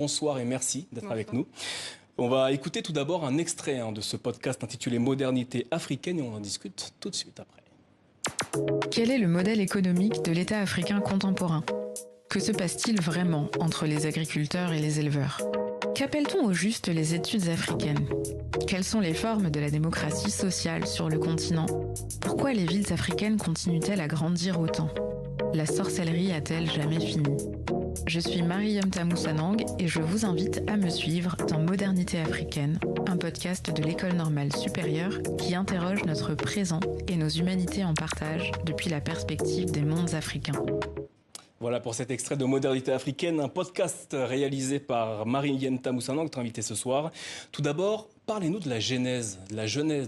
Bonsoir et merci d'être avec nous. On va écouter tout d'abord un extrait de ce podcast intitulé Modernité africaine et on en discute tout de suite après. Quel est le modèle économique de l'État africain contemporain ? Que se passe-t-il vraiment entre les agriculteurs et les éleveurs ? Qu'appelle-t-on au juste les études africaines ? Quelles sont les formes de la démocratie sociale sur le continent ? Pourquoi les villes africaines continuent-elles à grandir autant ? La sorcellerie a-t-elle jamais fini ? Je suis Mariam Tamoussanang et je vous invite à me suivre dans Modernité africaine, un podcast de l'École normale supérieure qui interroge notre présent et nos humanités en partage depuis la perspective des mondes africains. Voilà pour cet extrait de Modernité africaine, un podcast réalisé par Mariam Tamoussanang, notre invité ce soir. Tout d'abord, parlez-nous de la genèse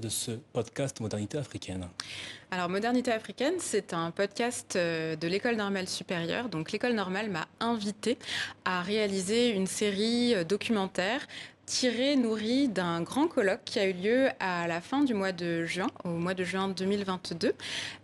de ce podcast Modernité africaine. Alors, Modernité africaine, c'est un podcast de l'École normale supérieure. Donc, l'École normale m'a invitée à réaliser une série documentaire nourrie d'un grand colloque qui a eu lieu à la fin du mois de juin, au mois de juin 2022,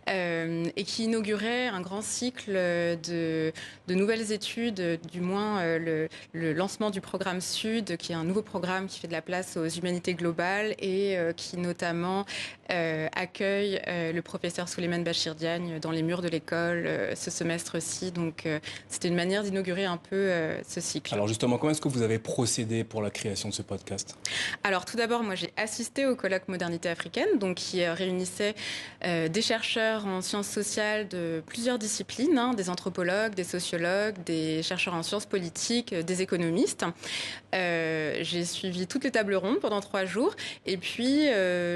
et qui inaugurait un grand cycle de nouvelles études, du moins le lancement du programme Sud, qui est un nouveau programme qui fait de la place aux humanités globales et qui notamment accueille le professeur Souleymane Bachir Diagne dans les murs de l'école ce semestre-ci. Donc c'était une manière d'inaugurer un peu ce cycle. Alors justement, comment est-ce que vous avez procédé pour la création de ce podcast ? Alors tout d'abord, moi j'ai assisté au colloque Modernité africaine, donc qui réunissait des chercheurs en sciences sociales de plusieurs disciplines, des anthropologues, des sociologues, des chercheurs en sciences politiques, des économistes. J'ai suivi toutes les tables rondes pendant 3 jours et puis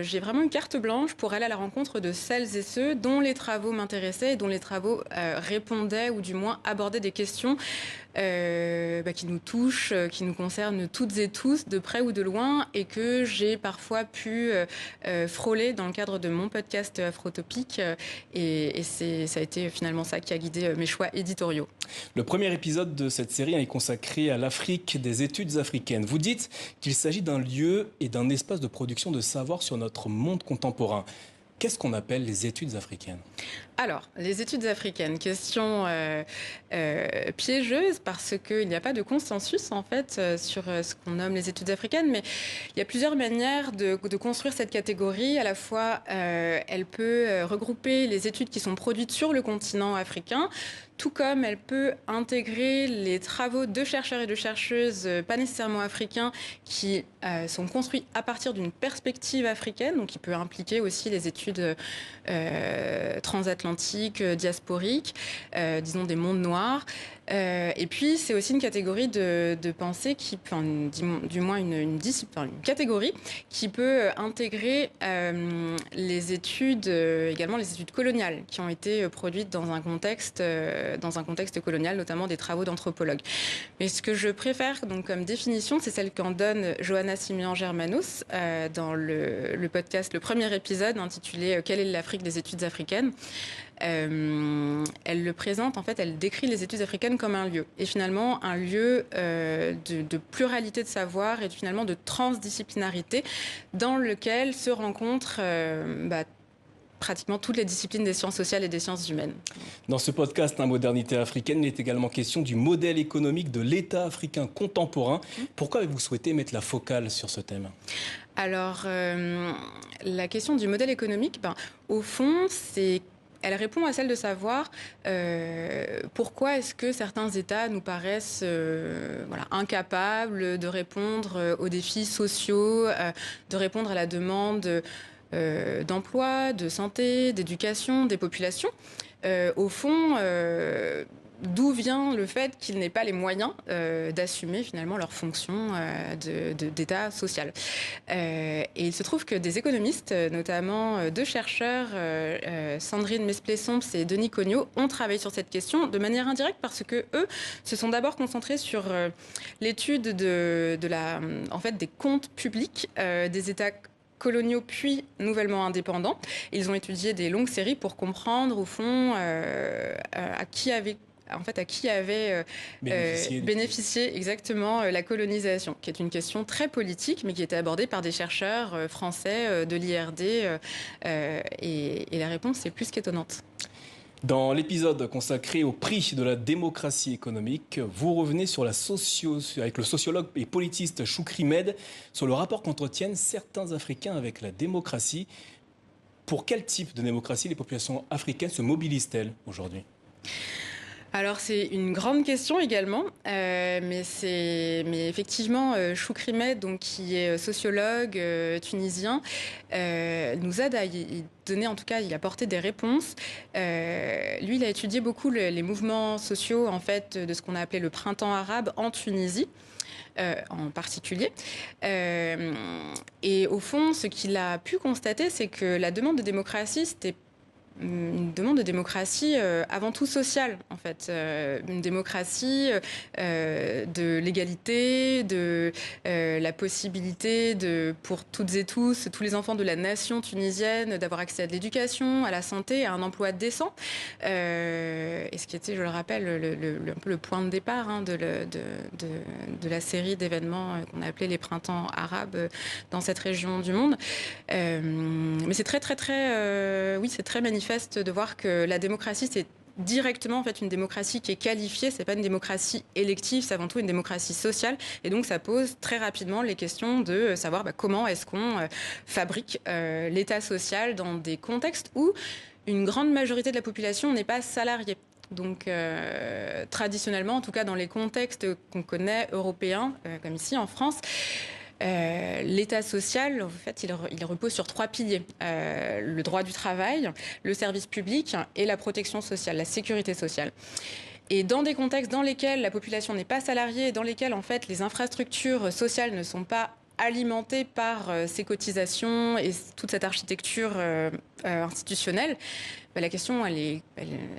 j'ai vraiment une carte blanche pour aller à la rencontre de celles et ceux dont les travaux m'intéressaient et dont les travaux répondaient ou du moins abordaient des questions qui nous touchent, qui nous concernent toutes et tous, de près ou de loin, et que j'ai parfois pu frôler dans le cadre de mon podcast Afrotopique. Et ça a été finalement ça qui a guidé mes choix éditoriaux. Le premier épisode de cette série est consacré à l'Afrique, des études africaines. Vous dites qu'il s'agit d'un lieu et d'un espace de production de savoir sur notre monde contemporain. Qu'est-ce qu'on appelle les études africaines ? Alors, les études africaines, question piégeuse parce qu'il n'y a pas de consensus en fait sur ce qu'on nomme les études africaines, mais il y a plusieurs manières de construire cette catégorie. À la fois, elle peut regrouper les études qui sont produites sur le continent africain, tout comme elle peut intégrer les travaux de chercheurs et de chercheuses, pas nécessairement africains, qui sont construits à partir d'une perspective africaine, donc qui peut impliquer aussi les études transatlantiques, diasporiques, disons des mondes noirs. Et puis, c'est aussi une catégorie de pensée, du moins une catégorie qui peut intégrer les études, également les études coloniales, qui ont été produites dans un contexte colonial, notamment des travaux d'anthropologues. Mais ce que je préfère donc comme définition, c'est celle qu'en donne Johanna Simian-Germanos dans le podcast, le premier épisode intitulé « Quelle est l'Afrique des études africaines ?» Elle le présente, en fait, elle décrit les études africaines comme un lieu. Et finalement, un lieu de pluralité de savoir et finalement de transdisciplinarité dans lequel se rencontrent pratiquement toutes les disciplines des sciences sociales et des sciences humaines. Dans ce podcast Modernité africaine, il est également question du modèle économique de l'État africain contemporain. Pourquoi avez-vous souhaité mettre la focale sur ce thème ? Alors, la question du modèle économique, au fond, elle répond à celle de savoir pourquoi est-ce que certains États nous paraissent incapables de répondre aux défis sociaux, de répondre à la demande d'emploi, de santé, d'éducation, des populations. Au fond, d'où vient le fait qu'ils n'aient pas les moyens d'assumer finalement leur fonction d'État social. Et il se trouve que des économistes, notamment 2 chercheurs, Sandrine Mesplé-Somps et Denis Cognot, ont travaillé sur cette question de manière indirecte parce que eux se sont d'abord concentrés sur l'étude des comptes publics des États coloniaux puis nouvellement indépendants. Ils ont étudié des longues séries pour comprendre au fond à qui avait bénéficié exactement la colonisation, qui est une question très politique, mais qui était abordée par des chercheurs français de l'IRD, et la réponse est plus qu'étonnante. Dans l'épisode consacré au prix de la démocratie économique, vous revenez sur avec le sociologue et politiste Choukri Med sur le rapport qu'entretiennent certains Africains avec la démocratie. Pour quel type de démocratie les populations africaines se mobilisent-elles aujourd'hui ? Alors c'est une grande question également, mais effectivement Choukri Med, donc qui est sociologue tunisien, nous aide à y donner, en tout cas, il a apporté des réponses. Lui, il a étudié beaucoup les mouvements sociaux en fait de ce qu'on a appelé le printemps arabe en Tunisie. En particulier. Et au fond, ce qu'il a pu constater, c'est que la demande de démocratie, c'était une demande de démocratie avant tout sociale, en fait. Une démocratie de l'égalité, de la possibilité pour toutes et tous les enfants de la nation tunisienne, d'avoir accès à de l'éducation, à la santé, à un emploi décent. Et ce qui était, je le rappelle, un peu le point de départ de la série d'événements qu'on a appelés les printemps arabes dans cette région du monde. Mais c'est oui, c'est très magnifique de voir que la démocratie, c'est directement en fait une démocratie qui est qualifiée, c'est pas une démocratie élective, c'est avant tout une démocratie sociale, et donc ça pose très rapidement les questions de savoir comment est-ce qu'on fabrique l'État social dans des contextes où une grande majorité de la population n'est pas salariée. Donc, traditionnellement, en tout cas dans les contextes qu'on connaît européens, comme ici en France, l'État social, en fait, il repose sur 3 piliers. Le droit du travail, le service public et la protection sociale, la sécurité sociale. Et dans des contextes dans lesquels la population n'est pas salariée, dans lesquels, en fait, les infrastructures sociales ne sont pas alimentées par ces cotisations et toute cette architecture institutionnelle, la question, elle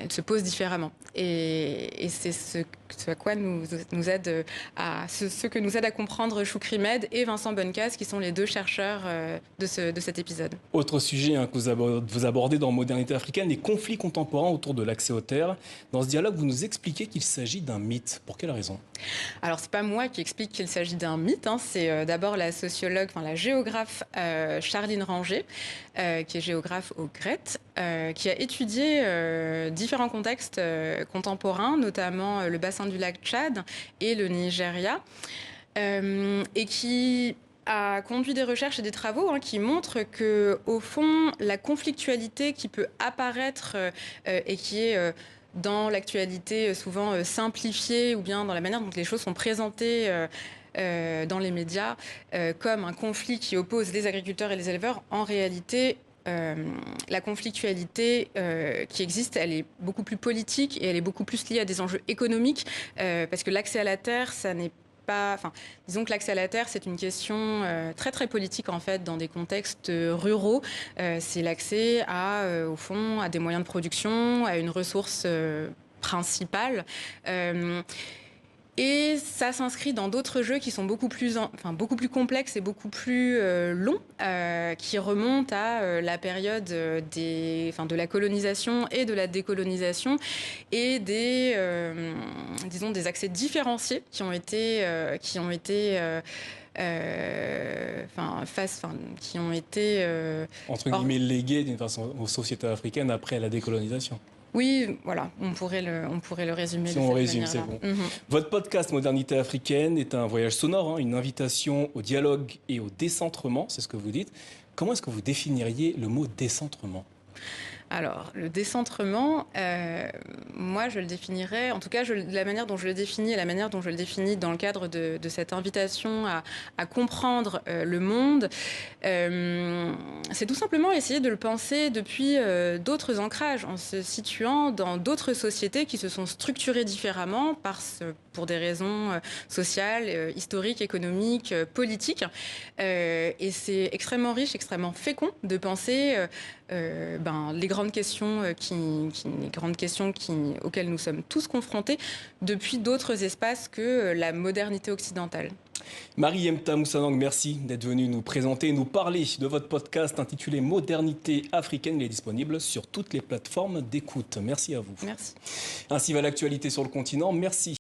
se pose différemment. Et c'est ce à quoi nous aide ce que nous aide à comprendre Choukri Med et Vincent Bonnecasse, qui sont les 2 chercheurs de cet épisode. Autre sujet que vous abordez dans Modernité africaine, les conflits contemporains autour de l'accès aux terres. Dans ce dialogue, vous nous expliquez qu'il s'agit d'un mythe. Pour quelle raison ? Alors, c'est pas moi qui explique qu'il s'agit d'un mythe. C'est d'abord la la géographe Charline Ranger, qui est géographe au GRET, qui a étudié différents contextes contemporains, notamment le bassin du lac Tchad et le Nigeria, et qui a conduit des recherches et des travaux qui montrent que, au fond, la conflictualité qui peut apparaître et qui est dans l'actualité souvent simplifiée, ou bien dans la manière dont les choses sont présentées dans les médias comme un conflit qui oppose les agriculteurs et les éleveurs, en réalité, la conflictualité qui existe, elle est beaucoup plus politique et elle est beaucoup plus liée à des enjeux économiques, parce que l'accès à la terre, ça n'est pas... disons que l'accès à la terre, c'est une question très très politique en fait dans des contextes ruraux. C'est l'accès au fond, à des moyens de production, à une ressource principale. Et ça s'inscrit dans d'autres jeux qui sont beaucoup plus complexes et beaucoup plus longs, qui remontent à la période de la colonisation et de la décolonisation, et des accès différenciés qui ont été entre guillemets légués d'une façon aux sociétés africaines après la décolonisation. Oui, voilà, on pourrait le résumer. Si on résume, c'est bon. Votre podcast Modernité africaine est un voyage sonore, une invitation au dialogue et au décentrement, c'est ce que vous dites. Comment est-ce que vous définiriez le mot décentrement ? Alors, le décentrement, moi, je le définirais, en tout cas, la manière dont je le définis et la manière dont je le définis dans le cadre de cette invitation à comprendre le monde, c'est tout simplement essayer de le penser depuis d'autres ancrages, en se situant dans d'autres sociétés qui se sont structurées différemment pour des raisons sociales, historiques, économiques, politiques. Et c'est extrêmement riche, extrêmement fécond de penser les grandes questions auxquelles nous sommes tous confrontés depuis d'autres espaces que la modernité occidentale. Marie-Yemta Moussanang, merci d'être venue nous présenter et nous parler de votre podcast intitulé Modernité africaine. Il est disponible sur toutes les plateformes d'écoute. Merci à vous. Merci. Ainsi va l'actualité sur le continent. Merci